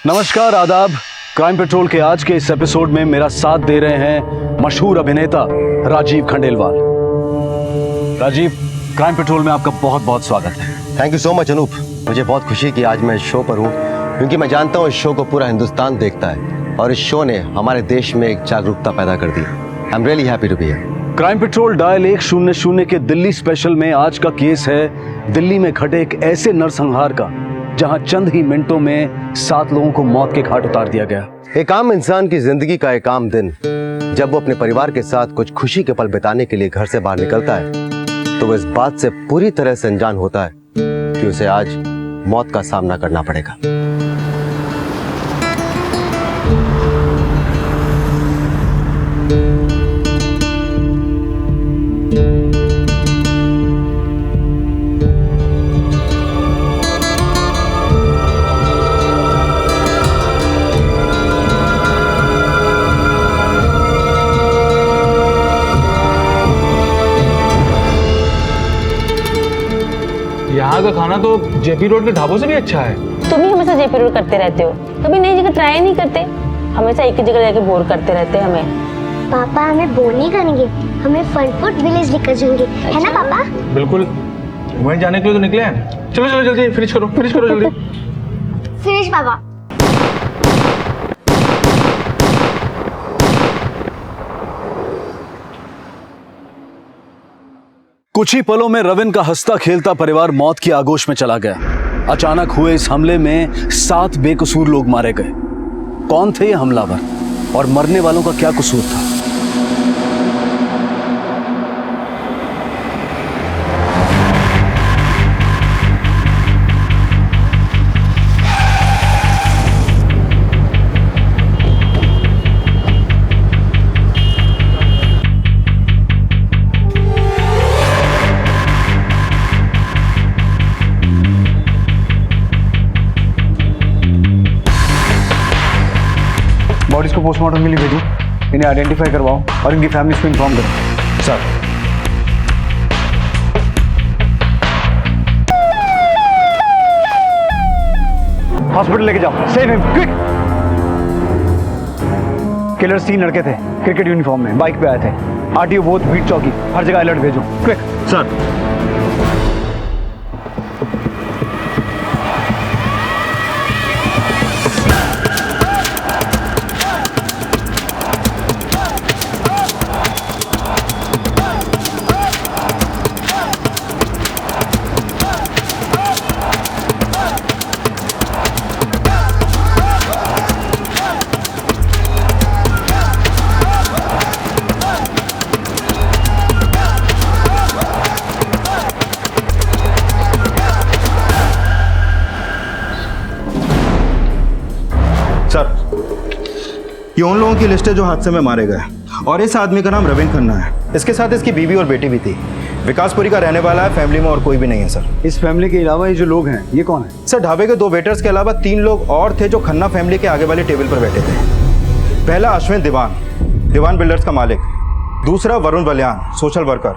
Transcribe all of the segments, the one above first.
नमस्कार, आदाब। Crime petrol के आज के इस एपिसोड में मेरा साथ दे रहे हैं मशहूर अभिनेता राजीव खंडेलवाल। राजीव, क्राइम पेट्रोल में आपका बहुत बहुत स्वागत है। Thank you so much Anoop. मुझे बहुत खुशी कि आज मैं इस शो पर हूँ, क्योंकि मैं जानता हूँ इस शो को पूरा हिंदुस्तान देखता है और इस शो ने हमारे देश में एक जागरूकता पैदा कर दी। I am really happy to be here. Crime patrol dial 100 के दिल्ली स्पेशल में आज का केस है दिल्ली में घटे एक ऐसे नरसंहार का जहां चंद ही मिनटों में 7 लोगों को मौत के घाट उतार दिया गया। एक आम इंसान की जिंदगी का एक आम दिन जब वो अपने परिवार के साथ कुछ खुशी के पल बिताने के लिए घर से बाहर निकलता है तो वो इस बात से पूरी तरह से अनजान होता है कि उसे आज मौत का सामना करना पड़ेगा। यहाँ का खाना तो जेपी रोड के ढाबों से भी अच्छा है। तुम ही हमेशा जेपी रोड करते रहते हो, कभी नई जगह ट्राई नहीं करते, हमेशा एक ही जगह जाके बोर करते रहते हैं हमें। पापा हमें बोर नहीं करेंगे, हमें फन फूड विलेज लेकर जाएंगे, है ना पापा? बिल्कुल, वहीं जाने के लिए तो निकले हैं। चलो चलो जल्दी फिनिश करो जल्दी। फिनिश पापा। कुछ ही पलों में रविन का हंसता खेलता परिवार मौत की आगोश में चला गया। अचानक हुए इस हमले में 7 बेकसूर लोग मारे गए। कौन थे ये हमलावर और मरने वालों का क्या कसूर था? बॉडीज को पोस्टमार्टम के लिए भेजो, इन्हें आइडेंटिफाई करवाओ और इनकी फैमिलीज को इन्फॉर्म करो। सर, हॉस्पिटल लेके जाओ, सेव हिम क्विक। किलर्स 3 लड़के थे, क्रिकेट यूनिफॉर्म में, बाइक पे आए थे। आरटीओ बोथ, बीट चौकी, हर जगह अलर्ट भेजो, क्विक। सर। सर, ये उन लोगों की लिस्ट है जो हादसे में मारे गए और इस आदमी का नाम रविन खन्ना है। इसके साथ इसकी बीवी और बेटी भी थी। विकासपुरी का रहने वाला है, फैमिली में और कोई भी नहीं है सर। इस फैमिली के अलावा ये जो लोग हैं, ये कौन है? सर, ढाबे के 2 वेटर्स के अलावा 3 लोग और थे जो खन्ना फैमिली के आगे वाले टेबल पर बैठे थे। पहला अश्विन दीवान बिल्डर्स का मालिक। दूसरा वरुण बलियान, सोशल वर्कर।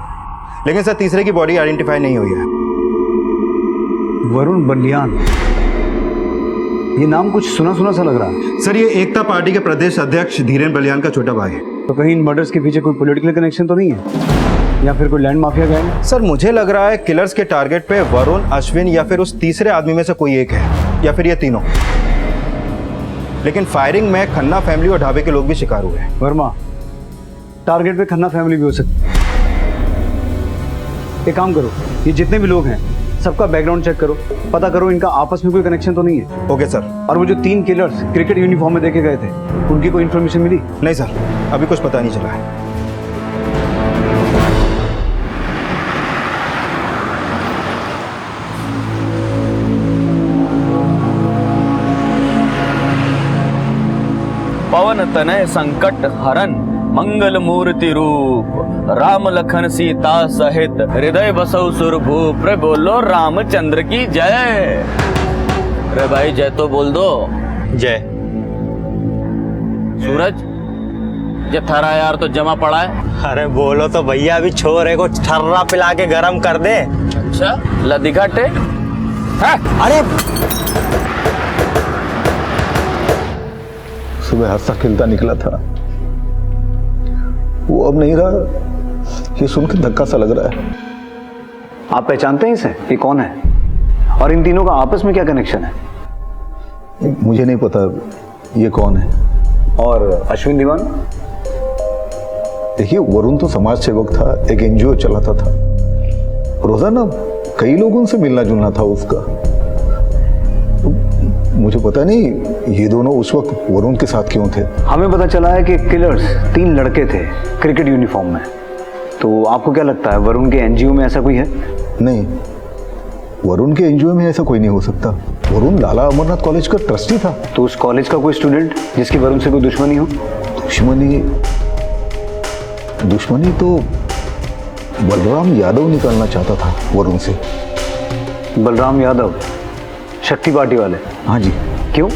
लेकिन सर, तीसरे की बॉडी आइडेंटिफाई नहीं हुई है। वरुण बलियान, ये नाम कुछ सुना सुना सा लग रहा है। सर, ये एकता पार्टी के प्रदेश अध्यक्ष धीरेन बलियान का छोटा भाई है। तो कहीं इन मर्डर्स के पीछे कोई पॉलिटिकल कनेक्शन तो नहीं है, या फिर कोई लैंड माफिया गैंग? सर, मुझे लग रहा है किलर्स के टारगेट पे वरुण, अश्विन या फिर उस तीसरे आदमी में से कोई एक है, या फिर ये तीनों। लेकिन फायरिंग में खन्ना फैमिली और ढाबे के लोग भी शिकार हुए हैं। वर्मा, टारगेट पे खन्ना फैमिली भी हो सकती है। एक काम करो, ये जितने भी लोग हैं सबका बैकग्राउंड चेक करो, पता करो इनका आपस में कोई कनेक्शन तो नहीं है। Okay sir. और वो जो 3 किलर्स क्रिकेट यूनिफॉर्म में देखे गए थे, उनकी कोई इन्फॉर्मेशन मिली? नहीं सर, अभी कुछ पता नहीं चला है। पवन तनय संकट हरन मंगल मूर्ति रूप, राम लखन सीता सहित हृदय बसौ सुरभूप। रे बोलो रामचंद्र की जय। रे भाई जय तो बोल दो। जय। सूरज, ये थारा यार तो जमा पड़ा है। अरे बोलो तो भैया, अभी छोरे को ठर्रा पिला के गरम कर दे। अच्छा, लदी घाटे। अरे सुबह हंसता खिलता निकला था, वो अब नहीं रहा। ये सुन के धक्का सा लग रहा है। आप पहचानते हैं इसे? ये कौन है? और इन तीनों का आपस में क्या कनेक्शन है? मुझे नहीं पता ये कौन है। और अश्विन दीवान? देखिए, वरुण तो समाज सेवक था, एक एनजीओ चलाता था, रोजाना कई लोगों से मिलना जुलना था उसका। तो मुझे पता नहीं ये दोनों उस वक्त वरुण के साथ क्यों थे। हमें पता चला है कि किलर्स 3 लड़के थे क्रिकेट यूनिफॉर्म में। तो आपको क्या लगता है वरुण के एनजीओ में ऐसा कोई है? नहीं, वरुण के एनजीओ में ऐसा कोई नहीं हो सकता। वरुण लाला अमरनाथ कॉलेज का ट्रस्टी था। तो उस कॉलेज का कोई स्टूडेंट जिसकी वरुण से कोई दुश्मनी हो? दुश्मनी तो बलराम यादव निकालना चाहता था वरुण से। बलराम यादव, शक्ति पार्टी वाले? हाँ जी। क्यों?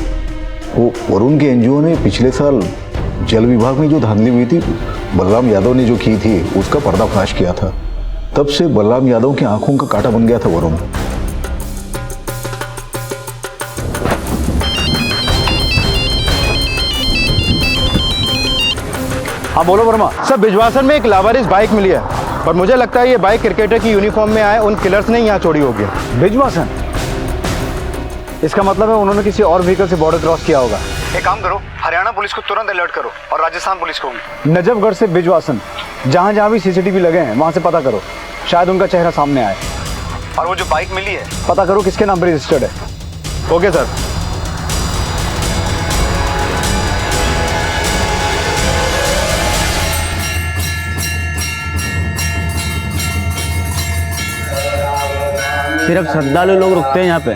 वो वरुण के एनजीओ ने पिछले साल जल विभाग में जो धांधली हुई थी, बलराम यादव ने जो की थी, उसका पर्दाफाश किया था। तब से बलराम यादव की आंखों का कांटा बन गया था वरुण। हाँ बोलो वर्मा। सर, बिजवासन में एक लावारिस बाइक मिली है और मुझे लगता है ये बाइक क्रिकेटर की यूनिफॉर्म में आए उन किलर्स ने यहाँ चोरी होगी। बिजवासन? इसका मतलब है उन्होंने किसी और व्हीकल से बॉर्डर क्रॉस किया होगा। एक काम करो, हरियाणा पुलिस को तुरंत अलर्ट करो और राजस्थान पुलिस को भी। नजफगढ़ से बिजवासन जहां जहां भी सीसीटीवी लगे हैं वहां से पता करो, शायद उनका चेहरा सामने आए। और वो जो बाइक मिली है पता करो किसके नाम पर रजिस्टर्ड है। Okay sir. सिर्फ श्रद्धालु लोग रुकते हैं यहाँ पे,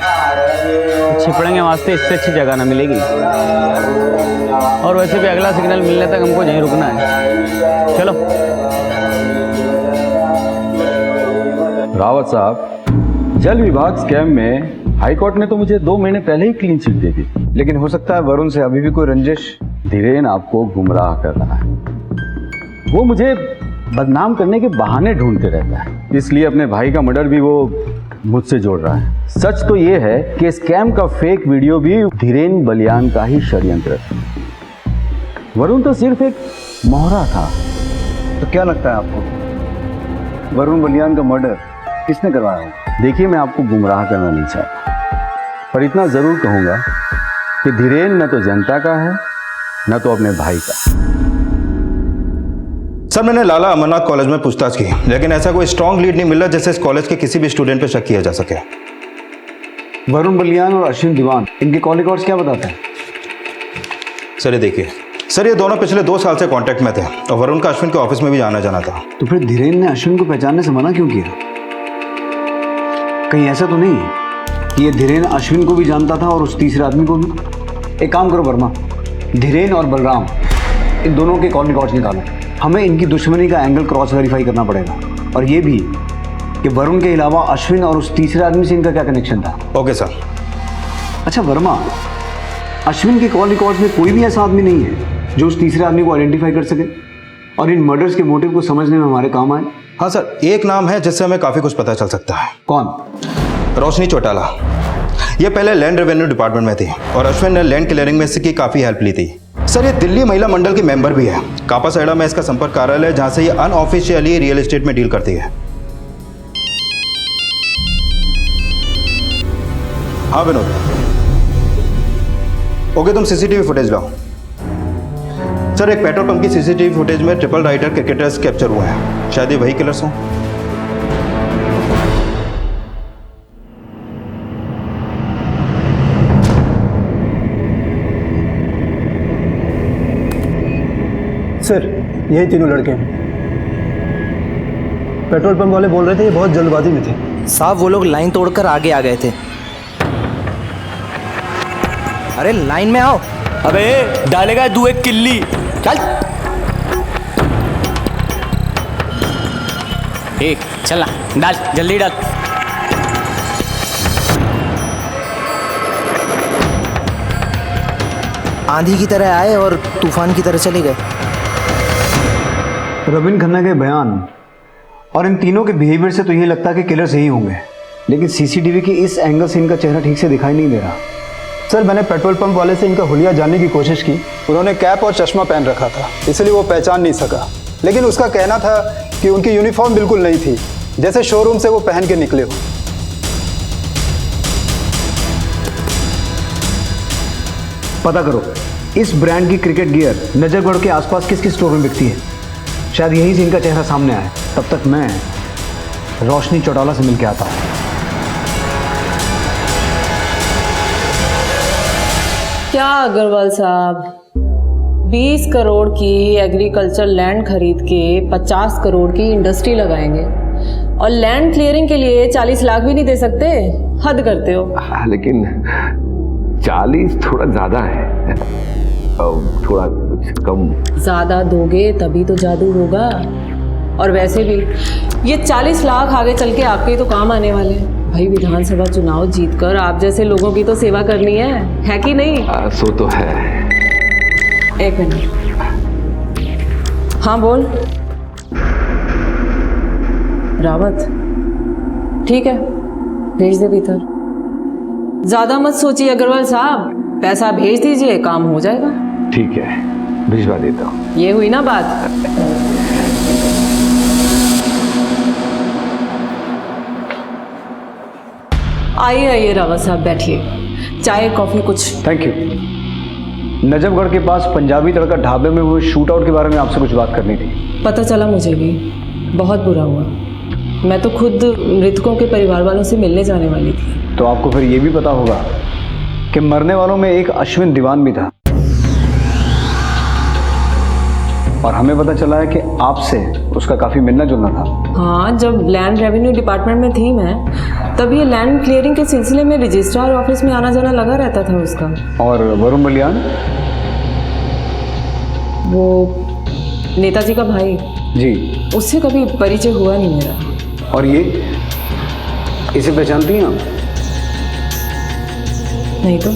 छिपड़ेंगे वास्ते इससे अच्छी जगह ना मिलेगी। और वैसे भी अगला सिग्नल मिलने तक हमको यहीं रुकना है। चलो। रावत साहब, जल विभाग स्कैम में हाईकोर्ट ने तो मुझे 2 महीने पहले ही क्लीन चिट दे दी, लेकिन हो सकता है वरुण से अभी भी कोई रंजिश। धीरेन आपको गुमराह कर रहा है। वो मुझे बदनाम करने के बहाने ढूंढते रहता है, इसलिए अपने भाई का मर्डर भी वो मुझसे जोड़ रहा है। सच तो ये है कि स्कैम का फेक वीडियो भी धीरेन बलियान का ही षड्यंत्र था। वरुण तो सिर्फ एक मोहरा था। तो क्या लगता है आपको वरुण बलियान का मर्डर किसने करवाया है? देखिए, मैं आपको गुमराह करना नहीं चाहता, पर इतना जरूर कहूंगा कि धीरेन न तो जनता का है न तो अपने भाई का। सर, मैंने लाला अमरनाथ कॉलेज में पूछताछ की, लेकिन ऐसा कोई स्ट्रॉन्ग लीड नहीं मिला जिससे इस कॉलेज के किसी भी स्टूडेंट पे शक किया जा सके। वरुण बलियान और अश्विन दीवान, इनके कॉल रिकॉर्ड्स क्या बताते हैं? सर ये देखिए, सर ये दोनों पिछले 2 साल से कांटेक्ट में थे और वरुण का अश्विन के ऑफिस में भी आना जाना था। तो फिर धीरेन ने अश्विन को पहचानने से मना क्यों किया? कहीं ऐसा तो नहीं कि ये धीरेन अश्विन को भी जानता था और उस तीसरे आदमी को भी? एक काम करो वर्मा, धीरेन और बलराम इन दोनों के कॉल रिकॉर्ड्स निकालो। हमें इनकी दुश्मनी का एंगल क्रॉस वेरीफाई करना पड़ेगा, और ये भी कि वरुण के अलावा अश्विन और उस तीसरे आदमी से इनका क्या कनेक्शन था। Okay sir. अच्छा वर्मा, अश्विन के कॉल रिकॉर्ड्स में कोई भी ऐसा आदमी नहीं है जो उस तीसरे आदमी को आइडेंटिफाई कर सके और इन मर्डर्स के मोटिव को समझने में हमारे काम आए? हाँ सर, एक नाम है जिससे हमें काफी कुछ पता चल सकता है। कौन? रोशनी चौटाला। ये पहले लैंड रेवेन्यू डिपार्टमेंट में थी और अश्विन ने लैंड क्लियरिंग में इसकी काफी हेल्प ली थी। सर, ये दिल्ली महिला मंडल की मेंबर भी है। कापासाइडा में इसका संपर्क कार्यालय है, जहां से ये अनऑफिशियली रियल एस्टेट में डील करती है। हाँ विनोद। ओके, तुम सीसीटीवी फुटेज लाओ। सर, एक पेट्रोल पंप की सीसीटीवी फुटेज में ट्रिपल राइडर क्रिकेटर्स कैप्चर हुए हैं। शायद ये वही किलर्स हों। सर, यही तीनों लड़के हैं। पेट्रोल पंप वाले बोल रहे थे ये बहुत जल्दबाजी में थे। साहब, वो लोग लाइन तोड़कर आगे आ गए थे। अरे लाइन में आओ। अबे डालेगा तू एक किल्ली। चल एक चल ना, डाल जल्दी डाल। आंधी की तरह आए और तूफान की तरह चले गए। रविन खन्ना के बयान और इन तीनों के बिहेवियर से तो ये लगता है कि किलर सही होंगे, लेकिन सीसीटीवी के इस एंगल से इनका चेहरा ठीक से दिखाई नहीं दे रहा। सर मैंने पेट्रोल पंप वाले से इनका हुलिया जानने की कोशिश की। उन्होंने कैप और चश्मा पहन रखा था, इसलिए वो पहचान नहीं सका। लेकिन उसका कहना था कि उनकी यूनिफॉर्म बिल्कुल नहीं थी, जैसे शोरूम से वो पहन के निकले हो। पता करो इस ब्रांड की क्रिकेट गियर नजरगढ़ के आसपास किस किस स्टोर में बिकती है। शायद यहीं से इनका चेहरा सामने आए। तब तक मैं रोशनी चौटाला से मिलके आता हूँ। क्या अग्रवाल साहब, 20 करोड़ की एग्रीकल्चर लैंड खरीद के 50 करोड़ की इंडस्ट्री लगाएंगे और लैंड क्लियरिंग के लिए 40 लाख भी नहीं दे सकते? हद करते हो। लेकिन 40 थोड़ा ज्यादा है, थोड़ा कुछ कम। ज्यादा दोगे तभी तो जादू होगा। और वैसे भी ये 40 लाख आगे चल के आपके ही तो काम आने वाले हैं। भाई विधानसभा चुनाव जीतकर आप जैसे लोगों की तो सेवा करनी है कि नहीं? सो तो है। एक मिनट। हाँ बोल। रावत, ठीक है, भेज दे भीतर। ज्यादा मत सोचिए अग्रवाल साहब, पैसा भेज दीजिए, काम हो जाएगा। ठीक है, भिजवा देता हूँ। ये हुई ना बात। आइए आइए रावत साहब, बैठिए। चाय कॉफी कुछ? Thank you. नजफगढ़ के पास पंजाबी तड़का ढाबे में हुए शूट आउट के बारे में आपसे कुछ बात करनी थी। पता चला मुझे भी, बहुत बुरा हुआ। मैं तो खुद मृतकों के परिवार वालों से मिलने जाने वाली थी। तो आपको फिर ये भी पता होगा कि मरने वालों में एक अश्विन दीवान भी था, और हमें पता चला है कि आपसे उसका काफी मिलना जुलना था। हाँ, जब लैंड रेवेन्यू डिपार्टमेंट में थी मैं, तब ये लैंड क्लियरिंग के सिलसिले में रजिस्ट्रार ऑफिस में आना जाना लगा रहता था उसका। और वरुण बलियान? वो नेताजी का भाई जी, उससे कभी परिचय हुआ नहीं मेरा। और ये इसे पहचानती हैं आप? नहीं तो।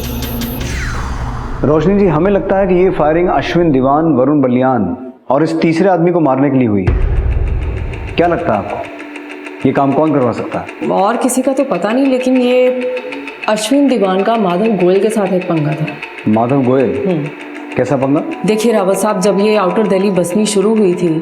रोशनी जी, हमें लगता है कि ये फायरिंग अश्विन दीवान, वरुण बलियान और इस तीसरे आदमी को मारने के लिए हुई है। क्या लगता है आपको, ये काम कौन करवा सकता है? और किसी का तो पता नहीं, लेकिन ये अश्विन दीवान का माधव गोयल के साथ एक पंगा था। माधव गोयल? कैसा पंगा? देखिए रावत साहब, जब ये आउटर दिल्ली बसनी शुरू हुई थी,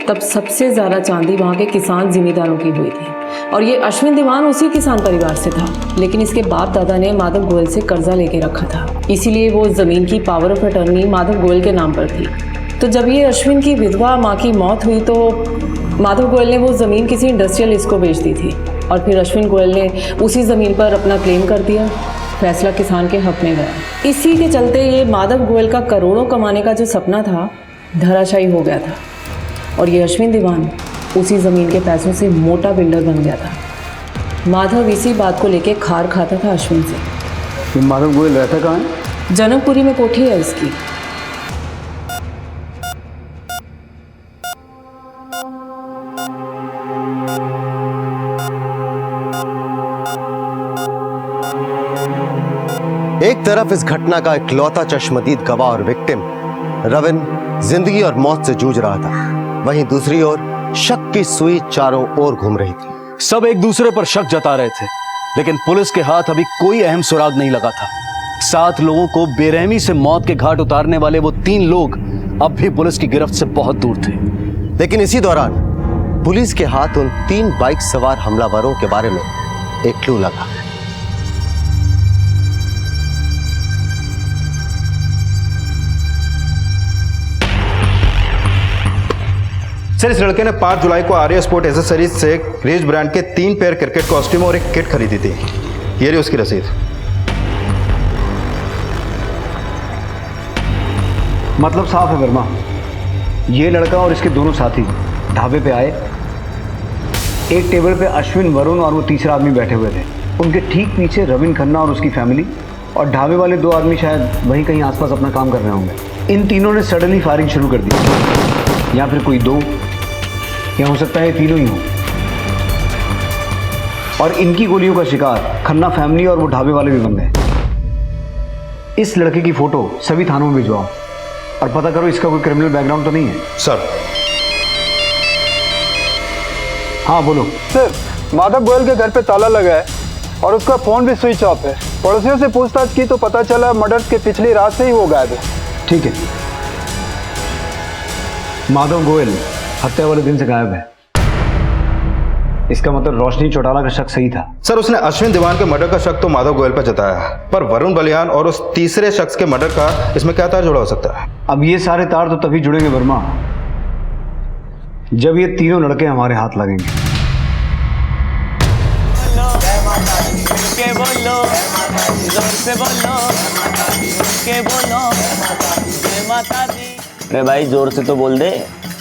तब सबसे ज़्यादा चांदी वहाँ के किसान जिम्मेदारों की हुई थी, और ये अश्विन दीवान उसी किसान परिवार से था। लेकिन इसके बाप दादा ने माधव गोयल से कर्जा लेके रखा था, इसीलिए वो ज़मीन की power of attorney Madhav Goyal के नाम पर थी। तो जब ये अश्विन की विधवा माँ की मौत हुई, तो माधव गोयल ने वो ज़मीन किसी इंडस्ट्रियलिस्ट को बेच दी थी, और फिर अश्विन गोयल ने उसी ज़मीन पर अपना क्लेम कर दिया। फैसला किसान के हक में गया। इसी के चलते ये माधव गोयल का करोड़ों कमाने का जो सपना था, धराशायी हो गया था, और ये अश्विन दीवान उसी ज़मीन के पैसों से मोटा बिल्डर बन गया था। माधव इसी बात को लेके खार खाता था अश्विन से। माधव गोयल रहता कहाँ है? जनकपुरी में कोठी है इसकी। एक तरफ इस घटना का इकलौता चश्मदीद गवाह और विक्टिम रविन जिंदगी और मौत से जूझ रहा था, वहीं दूसरी ओर शक की सुई चारों ओर घूम रही थी। सब एक दूसरे पर शक जता रहे थे, लेकिन पुलिस के हाथ अभी कोई अहम सुराग नहीं लगा था। 7 लोगों को बेरहमी से मौत के घाट उतारने वाले वो 3 लोग अब भी पुलिस की गिरफ्त से बहुत दूर थे। लेकिन इसी दौरान पुलिस के हाथ उन 3 बाइक सवार हमलावरों के बारे में एक क्लू लगा। सर, इस लड़के ने 5 जुलाई को आर्य स्पोर्ट एसेसरीज से रेज ब्रांड के 3 पेयर क्रिकेट कॉस्ट्यूम और एक किट खरीदी थी। ये रही उसकी रसीद। मतलब साफ है वर्मा, ये लड़का और इसके दोनों साथी ढाबे पे आए। एक टेबल पे अश्विन, वरुण और वो तीसरा आदमी बैठे हुए थे। उनके ठीक पीछे रविन खन्ना और उसकी फैमिली, और ढाबे वाले 2 आदमी शायद वहीं कहीं आसपास अपना काम कर रहे होंगे। इन तीनों ने सडनली फायरिंग शुरू कर दी, या फिर कोई 2, या हो सकता है ये तीनों ही हो। और इनकी गोलियों का शिकार खन्ना फैमिली और वो ढाबे वाले भी बन गए। इस लड़के की फोटो सभी थानों में भिजवाओ और पता करो इसका कोई क्रिमिनल बैकग्राउंड तो नहीं है। सर। हाँ बोलो। सर, माधव गोयल के घर पे ताला लगा है और उसका फोन भी स्विच ऑफ है। पड़ोसियों से पूछताछ की तो पता चला मर्डर्स के पिछली रात से ही वो गायब है। ठीक है, माधव गोयल हत्या वाले दिन से गायब है। इसका मतलब रोशनी चौटाला का शक सही था। सर, उसने अश्विन दीवान के मर्डर का शक तो माधव गोयल पर जताया, पर वरुण बलियान और उस तीसरे शख्स के मर्डर का इसमें क्या तार जुड़ा हो सकता है? अब ये सारे तार तो तभी जुड़ेंगे वर्मा, जब ये तीनों लड़के हमारे हाथ लगेंगे। बोलो, जोर से बोलो, के बोलो, जय माता दी। अरे भाई जोर से तो बोल दे।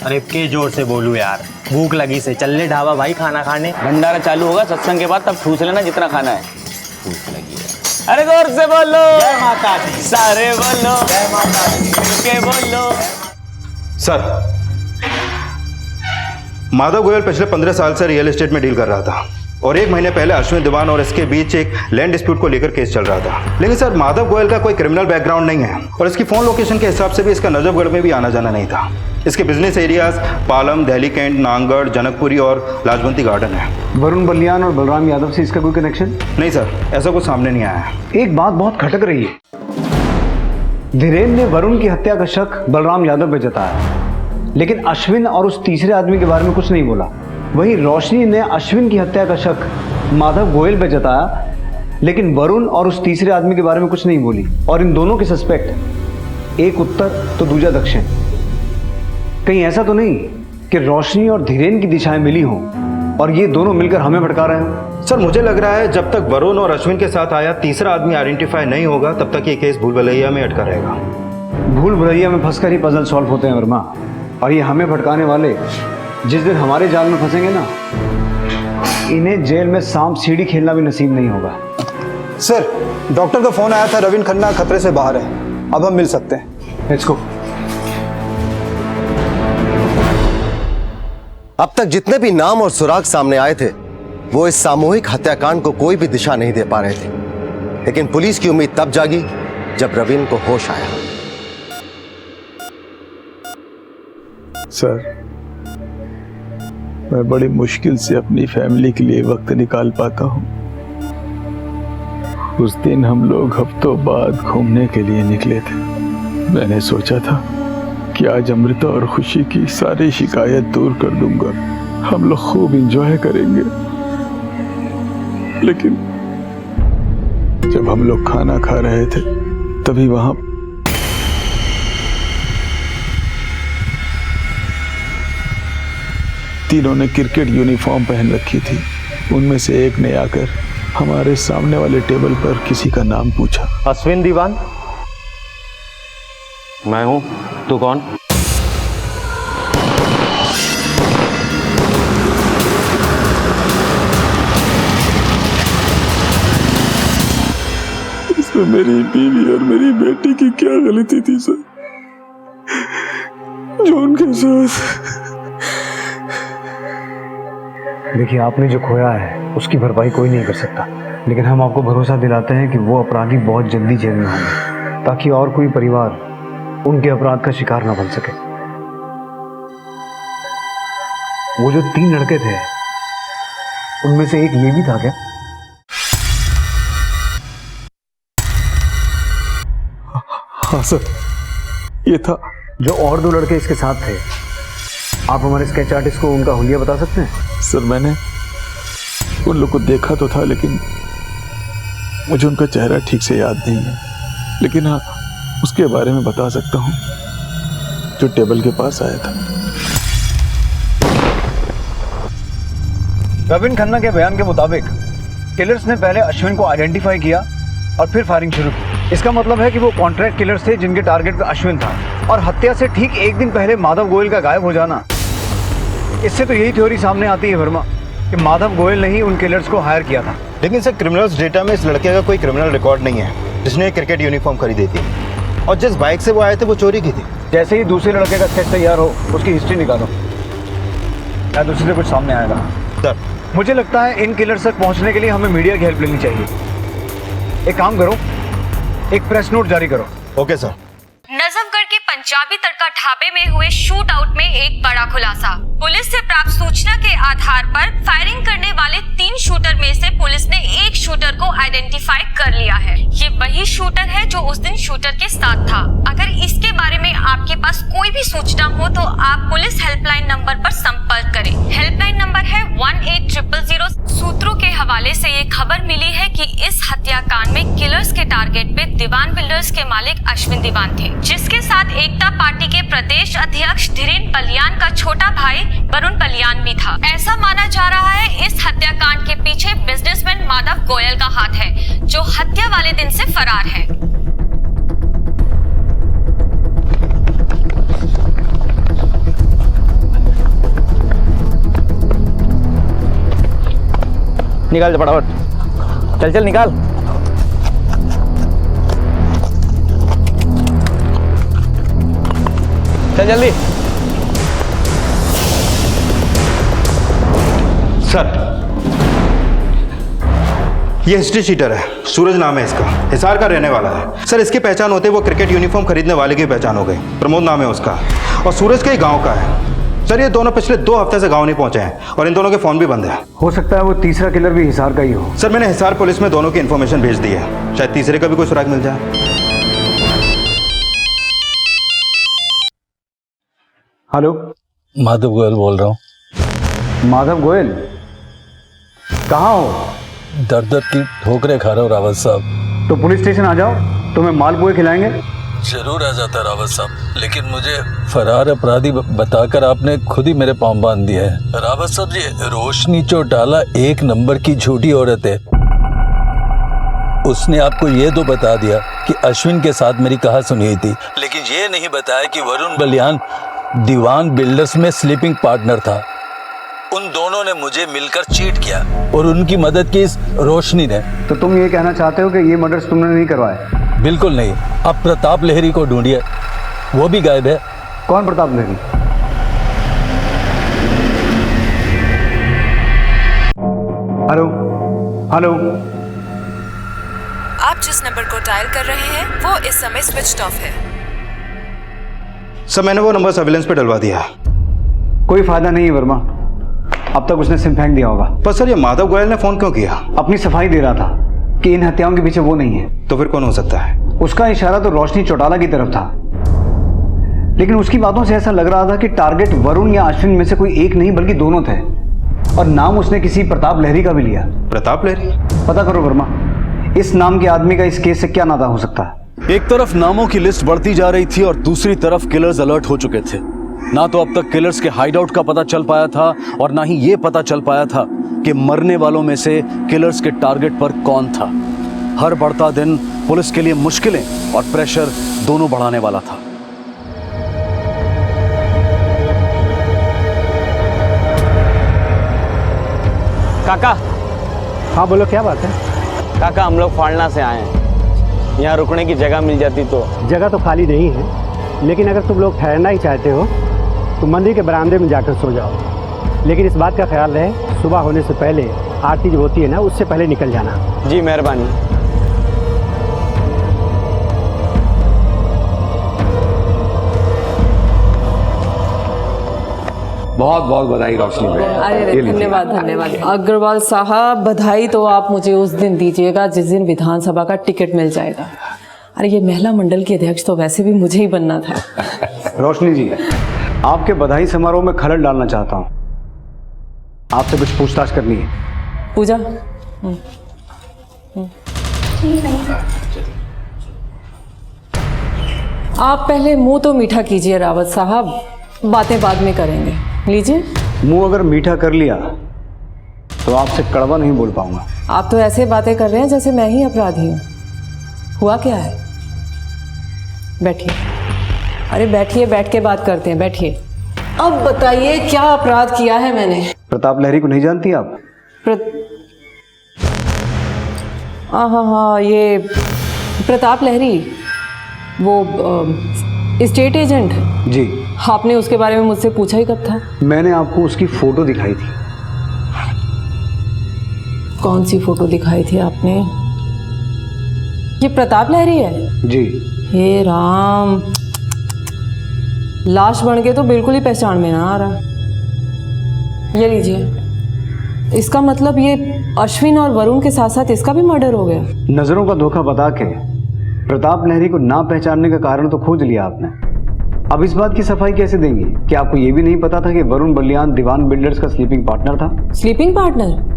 अरे के जोर से बोलूं यार, भूख लगी से। चल ले ढाबा भाई खाना खाने। भंडारा चालू होगा सत्संग के बाद, तब ठूस लेना जितना खाना है। भूख लगी है। अरे जोर से बोलो, जय माता दी। सारे बोलो, जय माता दी। के बोलो। सर, माधव गोयल पिछले 15 साल से रियल एस्टेट में डील कर रहा था और 1 महीने पहले अश्विन दीवान और इसके बीच एक लैंड डिस्प्यूट को लेकर केस चल रहा था। लेकिन सर, माधव गोयल का कोई क्रिमिनल बैकग्राउंड नहीं है और इसकी फोन लोकेशन के हिसाब से भी इसका नजफगढ़ में भी आना जाना नहीं था। इसके business areas Palam, Delhi cantt, नांगढ़, जनकपुरी और लाजवंती गार्डन है। वरुण बलियान और बलराम यादव से इसका कोई कनेक्शन? नहीं सर, ऐसा कुछ सामने नहीं आया है। एक बात बहुत खटक रही है। धीरेन ने वरुण की हत्या का शक बलराम यादव पे जताया, लेकिन अश्विन और उस तीसरे आदमी के बारे में कुछ नहीं बोला। वहीं रोशनी ने अश्विन की हत्या का शक माधव गोयल पे जताया, लेकिन वरुण और उस तीसरे आदमी के बारे में कुछ नहीं बोली। और इन दोनों के सस्पेक्ट एक उत्तर तो दूसरा दक्षिण। कहीं ऐसा तो नहीं कि रोशनी और धीरेन की दिशाएं मिली हों और ये दोनों मिलकर हमें भटका रहे हो? सर, मुझे लग रहा है जब तक वरुण और अश्विन के साथ आया तीसरा आदमी आइडेंटिफाई नहीं होगा, तब तक ये केस भूल भुलैया में अटका रहेगा। भूल भुलैया में फंसकर ही पजल सॉल्व होते हैं वर्मा, और ये हमें भटकाने वाले जिस दिन हमारे जाल में फंसेंगे ना, इन्हें जेल में सांप सीढ़ी खेलना भी नसीब नहीं होगा। सर, डॉक्टर का फोन आया था, रविन खन्ना खतरे से बाहर है। अब हम मिल सकते हैं। Let's go. अब तक जितने भी नाम और सुराग सामने आए थे, वो इस सामूहिक हत्याकांड को कोई भी दिशा नहीं दे पा रहे थे। लेकिन पुलिस की उम्मीद तब जागी जब रविन को होश आया। सर, मैं बड़ी मुश्किल से अपनी फैमिली के लिए वक्त निकाल पाता हूँ। उस दिन हम लोग हफ्तों बाद घूमने के लिए निकले थे। मैंने सोचा था कि आज अमृता और खुशी की सारी शिकायत दूर कर दूंगा, हम लोग खूब एंजॉय करेंगे। लेकिन जब हम लोग खाना खा रहे थे, तभी वहां तीनों ने क्रिकेट यूनिफॉर्म पहन रखी थी। उनमें से एक ने आकर हमारे सामने वाले टेबल पर किसी का नाम पूछा। अश्विन दीवान? मैं हूं। तू कौन? इसमें मेरी बीवी और मेरी बेटी की क्या गलती थी सर, जो उनके साथ? देखिए, आपने जो खोया है उसकी भरपाई कोई नहीं कर सकता, लेकिन हम आपको भरोसा दिलाते हैं कि वो अपराधी बहुत जल्दी जेल में होंगे, ताकि और कोई परिवार उनके अपराध का शिकार ना बन सके। वो जो 3 लड़के थे, उनमें से एक ये भी था क्या? हाँ सर, ये था। जो और 2 लड़के इसके साथ थे, आप हमारे स्केच आर्टिस्ट को उनका हुलिया बता सकते हैं? सर, मैंने उन लोग को देखा तो था, लेकिन मुझे उनका चेहरा ठीक से याद नहीं है। लेकिन हाँ, उसके बारे में बता सकता हूँ, जो टेबल के पास आया था। रविन खन्ना के बयान के मुताबिक किलर्स ने पहले अश्विन को आइडेंटिफाई किया और फिर फायरिंग शुरू की। इसका मतलब है कि वो कॉन्ट्रैक्ट किलर्स थे जिनके टारगेट पे अश्विन था, और हत्या से ठीक 1 दिन पहले माधव गोयल का गायब हो जाना। इससे तो यही थ्योरी सामने आती है वर्मा, कि माधव गोयल ने ही उन किलर्स को हायर किया था। लेकिन सर, क्रिमिनल्स डेटा में इस लड़के का कोई क्रिमिनल रिकॉर्ड नहीं है जिसने क्रिकेट यूनिफॉर्म खरीदी थी, और जिस बाइक से वो आए थे वो चोरी की थी। जैसे ही दूसरे लड़के का स्केच तैयार हो, उसकी हिस्ट्री निकालो, या दूसरे से कुछ सामने आएगा। सर, मुझे लगता है इन किलर्स तक पहुंचने के लिए हमें मीडिया की हेल्प लेनी चाहिए। एक काम करो, एक प्रेस नोट जारी करो। Okay sir. नजफगढ़ के पंजाबी तड़का ढाबे में हुए शूट आउट में एक बड़ा खुलासा। पुलिस से प्राप्त सूचना के आधार पर फायरिंग करने वाले 3 शूटर में से पुलिस ने एक शूटर को आइडेंटिफाई कर लिया है। ये वही शूटर है जो उस दिन शूटर के साथ था। अगर इसके बारे में आपके पास कोई भी सूचना हो तो आप पुलिस हेल्पलाइन नंबर पर संपर्क करें। हेल्पलाइन नंबर है 18000। सूत्रों के हवाले से ये खबर मिली है कि इस हत्याकांड में किलर्स के टारगेट पे दीवान बिल्डर्स के मालिक अश्विन दीवान थे, जिसके साथ एकता पार्टी के प्रदेश अध्यक्ष धीरेन बलियान का छोटा भाई वरुण बलियान भी था। ऐसा माना जा रहा है इस हत्याकांड के पीछे बिजनेसमैन माधव गोयल का हाथ है, जो हत्या वाले दिन से फरार है। निकाल फटाफट, चल चल निकाल। चल जल्दी। सर, ये हिस्ट्री शीटर है, सूरज नाम है इसका, हिसार का रहने वाला है। सर, इसकी पहचान होते वो क्रिकेट यूनिफॉर्म खरीदने वाले की पहचान हो गई। प्रमोद नाम है उसका, और सूरज के ही गांव का है। सर, ये दोनों पिछले 2 हफ्ते से गांव नहीं पहुंचे हैं और इन दोनों के फोन भी बंद है। हो सकता है वो तीसरा किलर भी हिसार का ही हो। सर, मैंने हिसार पुलिस में दोनों की इन्फॉर्मेशन भेज दी है, शायद तीसरे का भी कोई सुराग मिल जाए। हेलो, माधव गोयल बोल रहा हूँ। माधव गोयल, कहाँ हो? दर दर की ठोकरें खा रहा हूँ रावत साहब। तो पुलिस स्टेशन आ जाओ, तुम्हें मालपुए खिलाएंगे। जरूर आ जाता रावत साहब, लेकिन मुझे फरार अपराधी बताकर आपने खुद ही मेरे पांव बांध दिए हैं। रावत साहब, ये रोशनी चौटाला 1 नंबर की झूठी औरत है। उसने आपको ये तो बता दिया कि अश्विन के साथ मेरी कहा सुनी हुई थी, लेकिन ये नहीं बताया कि वरुण बलियान दीवान बिल्डर्स में स्लीपिंग पार्टनर था। उन दोनों ने मुझे मिलकर चीट किया और उनकी मदद की इस रोशनी ने। तो तुम ये कहना चाहते हो कि ये मर्डर्स तुमने नहीं करवाए? बिल्कुल नहीं। अब प्रताप लहरी को ढूंढिए, वो भी गायब है। कौन प्रताप लहरी? हेलो हेलो, आप जिस नंबर को डायल कर रहे हैं वो इस समय स्विच्ड ऑफ है। सर, मैंने वो नंबर सर्विलेंस पे डलवा दिया है। कोई फायदा नहीं है वर्मा, अब तक उसने सिम फेंक दिया होगा। पर सर, ये माधव गोयल ने फोन क्यों किया? अपनी सफाई दे रहा था कि इन हत्याओं के पीछे वो नहीं है। तो फिर कौन हो सकता है? उसका इशारा तो रोशनी चौटाला की तरफ था, लेकिन उसकी बातों से ऐसा लग रहा था कि टारगेट वरुण या अश्विन में से कोई एक नहीं बल्कि दोनों थे, और नाम उसने किसी प्रताप लहरी का भी लिया। प्रताप लहरी? पता करो वर्मा, इस नाम के आदमी का इस केस से क्या नाता हो सकता है। एक तरफ नामों की लिस्ट बढ़ती जा रही थी और दूसरी तरफ किलर्स अलर्ट हो चुके थे। ना तो अब तक किलर्स के हाइडआउट का पता चल पाया था और ना ही ये पता चल पाया था कि मरने वालों में से किलर्स के टारगेट पर कौन था। हर बढ़ता दिन पुलिस के लिए मुश्किलें और प्रेशर दोनों बढ़ाने वाला था। काका। हाँ बोलो, क्या बात है? काका, हम लोग फाड़ना से आए हैं, यहाँ रुकने की जगह मिल जाती तो। जगह तो खाली नहीं है, लेकिन अगर तुम लोग ठहरना ही चाहते हो तो मंदिर के बरामदे में जाकर सो जाओ। लेकिन इस बात का ख्याल रहे, सुबह होने से पहले आरती जो होती है ना, उससे पहले निकल जाना। जी मेहरबानी। बहुत बहुत बधाई रोशनी भाई। अरे धन्यवाद धन्यवाद। अग्रवाल साहब, बधाई तो आप मुझे उस दिन दीजिएगा जिस दिन विधानसभा का टिकट मिल जाएगा। अरे ये महिला मंडल की अध्यक्ष तो वैसे भी मुझे ही बनना था। रोशनी जी, आपके बधाई समारोह में खलल डालना चाहता हूँ, आपसे कुछ पूछताछ करनी है। पूजा, आप पहले मुंह तो मीठा कीजिए रावत साहब, बातें बाद में करेंगे। लीजिए। मुंह अगर मीठा कर लिया तो आपसे कड़वा नहीं बोल पाऊंगा। आप तो ऐसे बातें कर रहे हैं जैसे मैं ही अपराधी हूँ। हुआ क्या है? बैठिए। अरे बैठिए, बैठ के बात करते हैं, बैठिए। अब बताइए क्या अपराध किया है मैंने? प्रताप लहरी को नहीं जानती आप? हाँ, ये प्रताप लहरी, वो स्टेट एजेंट। जी। आपने उसके बारे में मुझसे पूछा ही कब था? मैंने आपको उसकी फोटो दिखाई थी। कौन सी फोटो दिखाई थी आपने? ये प्रताप लहरी है? जी। हे राम, लाश बन के तो बिल्कुल ही पहचान में ना आ रहा। ये लीजिए, इसका मतलब ये अश्विन और वरुण के साथ साथ इसका भी मर्डर हो गया। नजरों का धोखा बता के प्रताप लहरी को ना पहचानने का कारण तो खोज लिया आपने। अब इस बात की सफाई कैसे देंगी कि आपको ये भी नहीं पता था कि वरुण बलियान दीवान बिल्डर्स का स्लीपिंग पार्टनर था? Sleeping partner?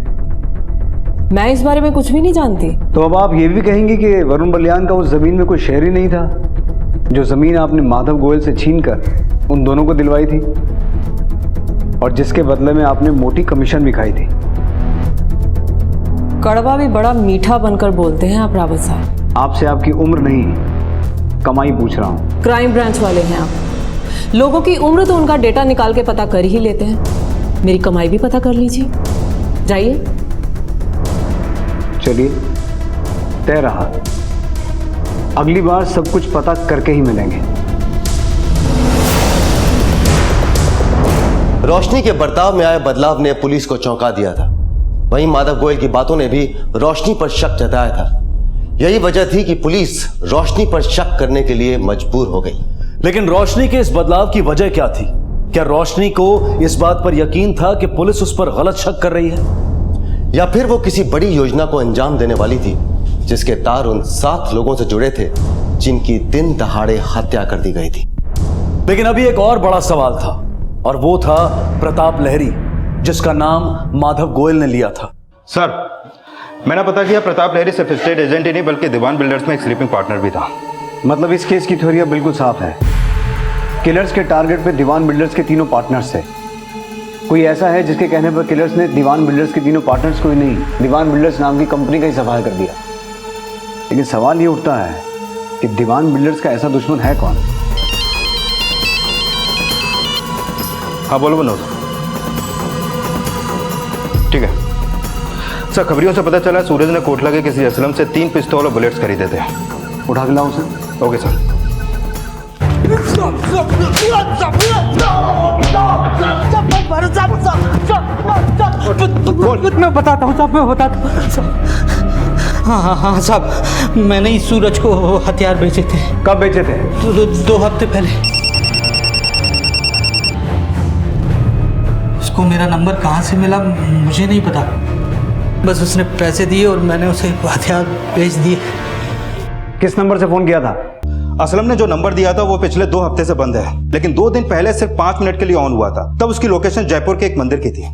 मैं इस बारे में कुछ भी नहीं जानती। तो अब आप ये भी कहेंगे कि वरुण बलियान का उस जमीन में कोई शेयर ही नहीं था, जो जमीन आपने माधव गोयल से छीनकर उन दोनों को दिलवाई थी और जिसके बदले में आपने मोटी कमीशन भी खाई थी। कड़वा भी बड़ा मीठा बनकर बोलते हैं आप रावत साहब। आपसे आपकी उम्र नहीं, कमाई पूछ रहा हूँ। क्राइम ब्रांच वाले हैं आप। लोगों की उम्र तो उनका डेटा निकाल के पता कर ही लेते हैं, मेरी कमाई भी पता कर लीजिए। जाइए। चलिए, तय रहा, अगली बार सब कुछ पता करके ही मिलेंगे। रोशनी के बर्ताव में आए बदलाव ने पुलिस को चौंका दिया था। वहीं माधव गोयल की बातों ने भी रोशनी पर शक जताया था। यही वजह थी कि पुलिस रोशनी पर शक करने के लिए मजबूर हो गई। लेकिन रोशनी के इस बदलाव की वजह क्या थी? क्या रोशनी को इस बात पर यकीन था कि पुलिस उस पर गलत शक कर रही है, या फिर वो किसी बड़ी योजना को अंजाम देने वाली थी जिसके तार उन 7 लोगों से जुड़े थे जिनकी दिन दहाड़े हत्या कर दी गई थी? लेकिन अभी एक और बड़ा सवाल था, और वो था प्रताप लहरी, जिसका नाम माधव गोयल ने लिया था। सर, मैंने पता किया प्रताप लहरी सिर्फ स्टेट एजेंट ही नहीं बल्कि दीवान बिल्डर्स में एक स्लीपिंग पार्टनर भी था। मतलब इस केस की थ्योरी अब बिल्कुल साफ है। किलर्स के टारगेट पे दीवान बिल्डर्स के तीनों पार्टनर्स थे। कोई ऐसा है जिसके कहने पर किलर्स ने दीवान बिल्डर्स के तीनों पार्टनर्स को ही नहीं, दीवान बिल्डर्स नाम की कंपनी का ही सफाया कर दिया। लेकिन सवाल ये उठता है कि दीवान बिल्डर्स का ऐसा दुश्मन है कौन? हाँ बोलो विनोद। ठीक है सर, खबरियों से पता चला सूरज ने कोटला के किसी असलम से 3 पिस्तौल और बुलेट्स खरीदे थे। उठा के लाऊं सर? Okay sir. मैं बताता हूँ साहब, मैं बताता हूँ। हाँ साहब, मैंने इस सूरज को हथियार बेचे थे। कब बेचे थे? 2 हफ्ते पहले। उसको मेरा नंबर कहाँ से मिला मुझे नहीं पता, बस उसने पैसे दिए और मैंने उसे हथियार बेच दिए। किस नंबर से फोन किया था? असलम ने जो नंबर दिया था वो पिछले 2 हफ्ते से बंद है, लेकिन 2 दिन पहले सिर्फ 5 मिनट के लिए ऑन हुआ था। तब उसकी लोकेशन जयपुर के एक मंदिर की थी।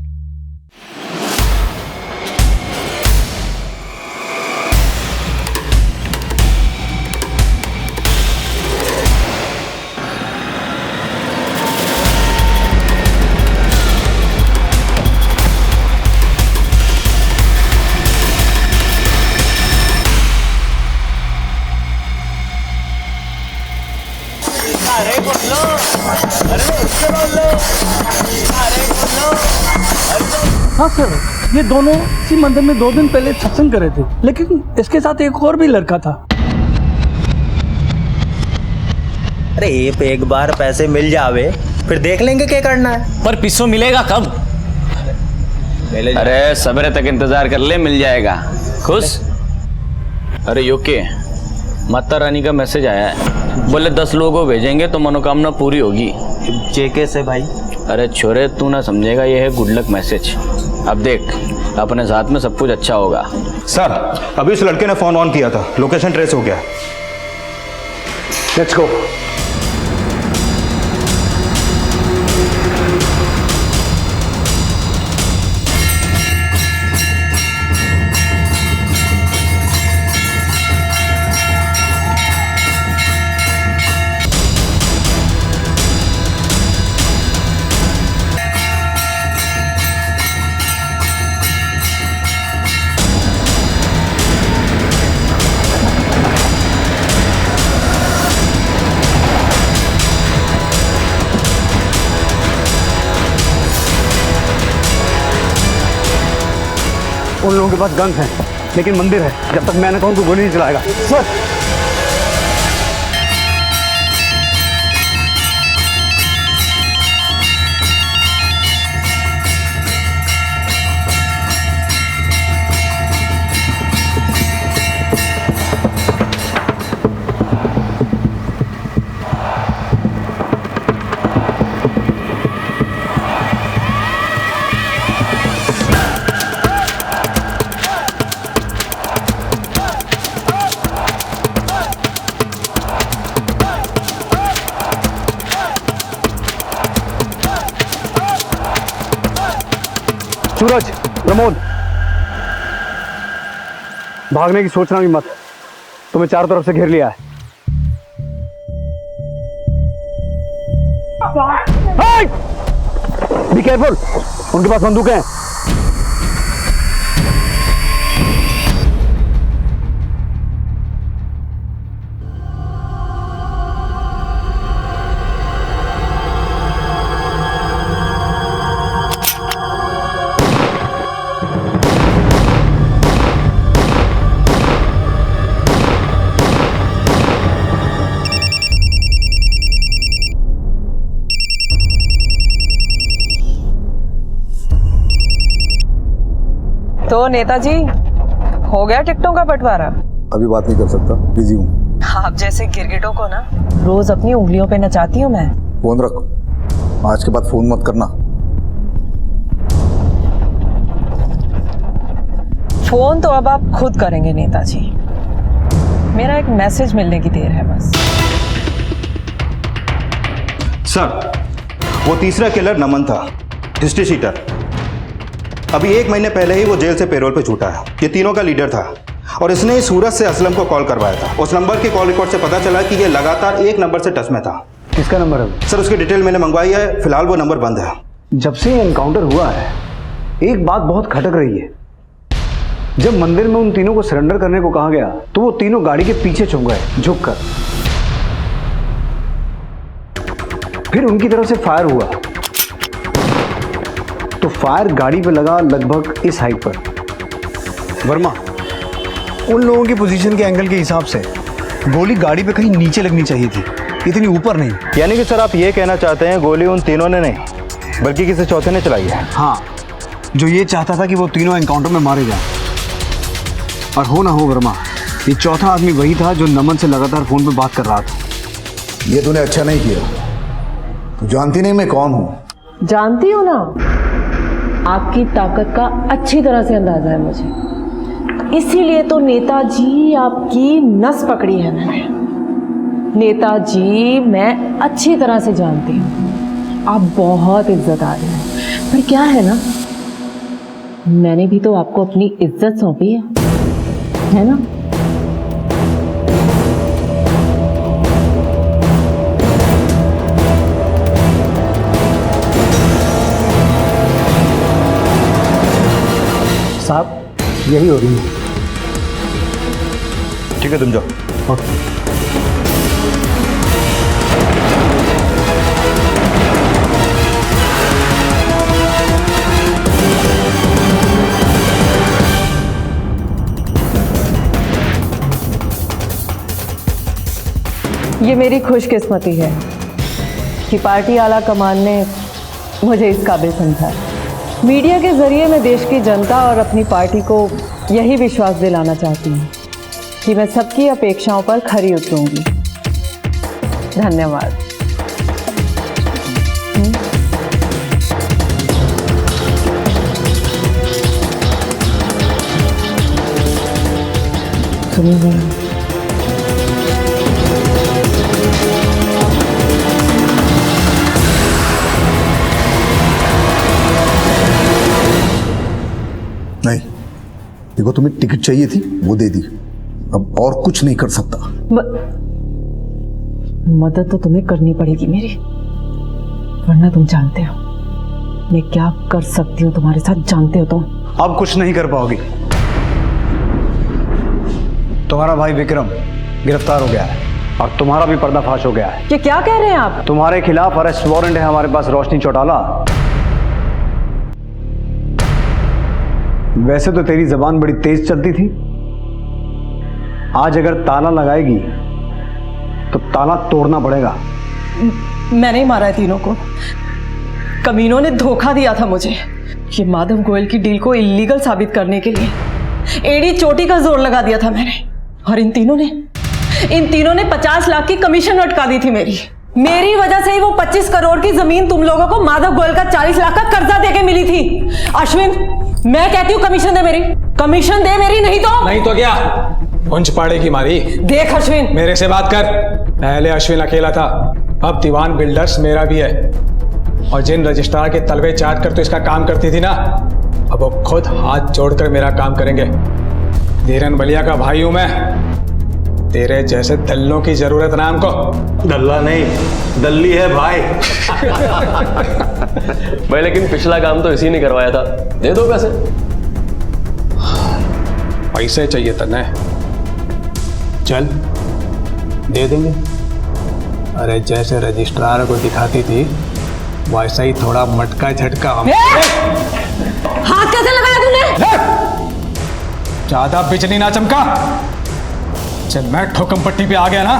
हाँ सर, ये दोनों इसी मंदिर में 2 दिन पहले सत्संग करे थे, लेकिन इसके साथ एक और भी लड़का था। अरे एक बार पैसे मिल जावे फिर देख लेंगे क्या करना है। पर पिस्सो मिलेगा कब? अरे सब्र तक इंतजार कर ले, मिल जाएगा। खुश? अरे यूके, माता रानी का मैसेज आया है, बोले 10 लोगों को भेजेंगे तो मनोकामना पूरी होगी। जेके से भाई? अरे छोरे, तू ना समझेगा, ये है गुड लक मैसेज। अब देख, अपने साथ में सब कुछ अच्छा होगा। सर, अभी उस लड़के ने फोन ऑन किया था, लोकेशन ट्रेस हो गया। Let's go. उन लोगों के पास गन्स हैं, लेकिन मंदिर है, जब तक मैं न कहूं तो गोली नहीं चलाएगा। सर, सूरज, प्रमोद, भागने की सोचना भी मत। तुम्हें चारों तरफ से घेर लिया है। बी केयरफुल, उनके पास बंदूकें हैं। तो नेताजी, हो गया टिकटों का बंटवारा? अभी बात नहीं कर सकता, बिजी हूँ। आप जैसे गिरगिटों को ना रोज अपनी उंगलियों पे नचाती हूँ मैं। फोन रख, आज के बाद फोन मत करना। फोन तो अब आप खुद करेंगे नेताजी। मेरा एक मैसेज मिलने की देर है बस। सर, वो तीसरा किलर नमन था, हिस्ट्री शीटर। अभी 1 महीने पहले ही वो जेल से पेरोल पे छूटा है। ये तीनों का लीडर था और इसने ही सूरज से असलम को कॉल करवाया था। उस नंबर के कॉल रिकॉर्ड से पता चला कि ये लगातार एक नंबर से टच में था। किसका नंबर है? सर, उसकी डिटेल मैंने मंगवाई है, फिलहाल वो नंबर बंद है। जब से ये एनकाउंटर हुआ है, एक बात बहुत खटक रही है। जब मंदिर में उन तीनों को सरेंडर करने को कहा गया तो वो तीनों गाड़ी के पीछे छुप गए झुककर। फिर उनकी तरफ से फायर हुआ तो फायर गाड़ी पे लगा लगभग इस हाइट पर। वर्मा, उन लोगों की पोजीशन के एंगल के हिसाब से गोली गाड़ी पे कहीं नीचे लगनी चाहिए थी, इतनी ऊपर नहीं। यानी कि सर आप ये कहना चाहते हैं गोली उन तीनों ने नहीं बल्कि किसी चौथे ने चलाई है? हाँ, जो ये चाहता था कि वो तीनों एनकाउंटर में मारे जाएं। और हो ना हो वर्मा, ये चौथा आदमी वही था जो नमन से लगातार फोन पे बात कर रहा था। ये तूने अच्छा नहीं किया। तू जानती नहीं मैं कौन हूँ? जानती हो ना, आपकी ताकत का अच्छी तरह से अंदाजा है मुझे। इसीलिए तो नेताजी आपकी नस पकड़ी है मैंने। नेताजी, मैं अच्छी तरह से जानती हूँ आप बहुत इज्जतदार हैं, पर क्या है ना, मैंने भी तो आपको अपनी इज्जत सौंपी है ना? साहब, यही हो रही है। ठीक है, तुम जाओ। ये मेरी खुशकिस्मती है कि पार्टी आला कमान ने मुझे इस काबिल समझा। मीडिया के जरिए मैं देश की जनता और अपनी पार्टी को यही विश्वास दिलाना चाहती हूँ कि मैं सबकी अपेक्षाओं पर खरी उतरूंगी। धन्यवाद। सुनिए जरा। नहीं, देखो तुम्हें टिकट चाहिए थी, वो दे दी। अब और कुछ नहीं कर सकता। मदद तो तुम्हें करनी पड़ेगी मेरी, वरना तुम जानते हो मैं क्या कर सकती हूँ तुम्हारे साथ, जानते हो तुम। अब कुछ नहीं कर पाओगी। तुम्हारा भाई विक्रम गिरफ्तार हो गया है और तुम्हारा भी पर्दाफाश हो गया है। ये क्या कह रहे हैं आप? तुम्हारे खिलाफ अरेस्ट वारंट है हमारे पास, रोशनी चौटाला। वैसे तो तेरी जबान बड़ी तेज चलती थी, आज अगर ताला लगाएगी तो ताला तोड़ना पड़ेगा। मैंने ही मारा है तीनों को। कमीनों ने धोखा दिया था मुझे। ये माधव गोयल की डील को इलीगल साबित करने के लिए एड़ी चोटी का जोर लगा दिया था मैंने, और इन तीनों ने 50 लाख की कमीशन अटका दी थी मेरी वजह से ही वो 25 करोड़ की जमीन तुम लोगों को माधव गोयल का 40 लाख का कर्जा देके मिली थी। अश्विन, मैं कहती हूँ कमीशन दे मेरी, कमीशन दे मेरी, नहीं तो क्या पुंछ पाड़े की मारी। देख अश्विन, मेरे से बात कर। पहले अश्विन अकेला था, अब दीवान बिल्डर्स मेरा भी है। और जिन रजिस्ट्रार के तलवे चाट कर तो इसका काम करती थी ना, अब वो खुद हाथ जोड़कर मेरा काम करेंगे। धीरन बलिया का भाई हूं मैं, तेरे जैसे दल्लों की जरूरत ना हमको। दल्ला नहीं, दल्ली है भाई। भाई लेकिन पिछला काम तो इसी ने करवाया था, दे दो पैसे। पैसे चाहिए तने, चल दे देंगे। अरे जैसे रजिस्ट्रार को दिखाती थी वैसा ही थोड़ा मटका झटका हम। हाथ कैसे लगाया तूने? ज्यादा बिजली ना चमका। जब मैं ठोकम पट्टी पे आ गया ना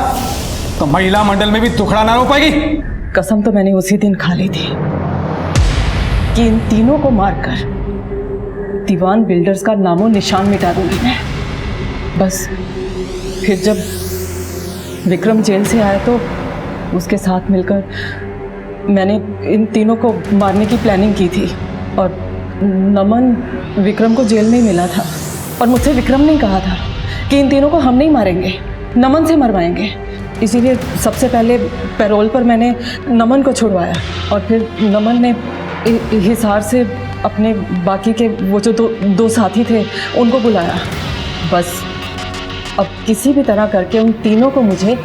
तो महिला मंडल में भी दुखड़ा ना हो पाएगी। कसम तो मैंने उसी दिन खा ली थी कि इन तीनों को मारकर दीवान बिल्डर्स का नामो निशान मिटा दूंगी मैं। बस फिर जब विक्रम जेल से आया तो उसके साथ मिलकर मैंने इन तीनों को मारने की प्लानिंग की थी। और नमन विक्रम को जेल में मिला था और मुझसे विक्रम ने कहा था कि इन तीनों को हम नहीं मारेंगे, नमन से मरवाएंगे। इसीलिए सबसे पहले पैरोल पर मैंने नमन को छुड़वाया और फिर नमन ने हिसार से अपने बाकी के वो जो दो साथी थे उनको बुलाया। बस अब किसी भी तरह करके उन तीनों को मुझे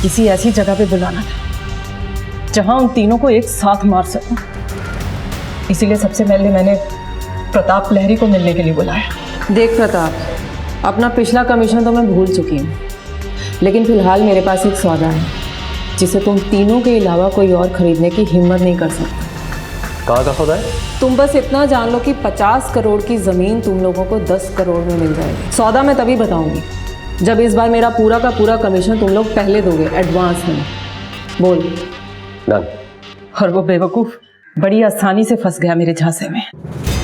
किसी ऐसी जगह पे बुलाना था जहां उन तीनों को एक साथ मार सकूं। इसीलिए सबसे पहले मैंने प्रताप लहरी को मिलने के लिए बुलाया। देख प्रताप, अपना पिछला कमीशन तो मैं भूल चुकी हूँ, लेकिन फिलहाल मेरे पास एक सौदा है जिसे तुम तीनों के अलावा कोई और खरीदने की हिम्मत नहीं कर सकता। कहाँ का सौदा है? तुम बस इतना जान लो कि 50 करोड़ की ज़मीन तुम लोगों को 10 करोड़ में मिल जाएगी। सौदा मैं तभी बताऊंगी जब इस बार मेरा पूरा का पूरा कमीशन तुम लोग पहले दोगे, एडवांस में। बोल। डन। और वो बेवकूफ़ बड़ी आसानी से फंस गया मेरे झांसे में।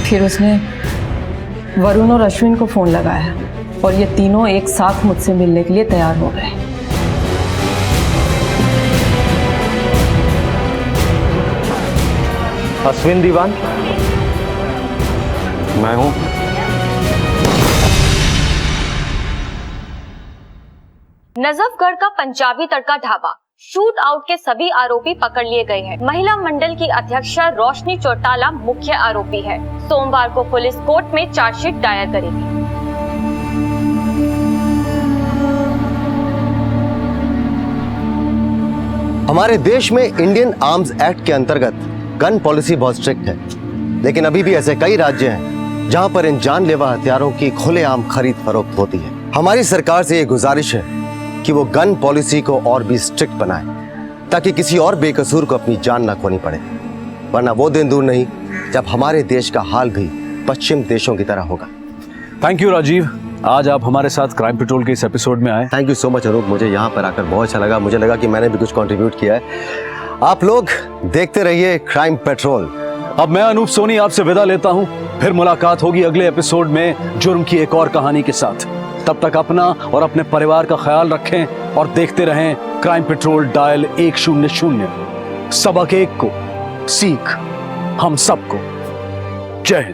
फिर उसने वरुण और अश्विन को फ़ोन लगाया और ये तीनों एक साथ मुझसे मिलने के लिए तैयार हो गए। अश्विन दीवान, मैं हूं। नजफगढ़ का पंजाबी तड़का ढाबा शूट आउट के सभी आरोपी पकड़ लिए गए हैं। महिला मंडल की अध्यक्षा रोशनी चौटाला मुख्य आरोपी है। सोमवार को पुलिस कोर्ट में चार्जशीट दायर करेगी। हमारे देश में इंडियन आर्म्स एक्ट के अंतर्गत गन पॉलिसी बहुत स्ट्रिक्ट है, लेकिन अभी भी ऐसे कई राज्य हैं जहां पर इन जानलेवा हथियारों की खुलेआम खरीद फरोख्त होती है। हमारी सरकार से ये गुजारिश है कि वो गन पॉलिसी को और भी स्ट्रिक्ट बनाए ताकि किसी और बेकसूर को अपनी जान ना खोनी पड़े, वरना वो दिन दूर नहीं जब हमारे देश का हाल भी पश्चिम देशों की तरह होगा। थैंक यू राजीव, आज आप हमारे साथ क्राइम पेट्रोल के इस एपिसोड में आए। Thank you so much Anoop, मुझे यहाँ पर आकर बहुत अच्छा लगा। मुझे लगा कि मैंने भी कुछ कंट्रीब्यूट किया है। आप लोग देखते रहिए क्राइम पेट्रोल। अब मैं अनूप सोनी आपसे विदा लेता हूँ, फिर मुलाकात होगी अगले एपिसोड में जुर्म की एक और कहानी के साथ। तब तक अपना और अपने परिवार का ख्याल रखें और देखते रहें क्राइम पेट्रोल डायल 100। सबक एक को, सीख हम सबको। जय हिंद।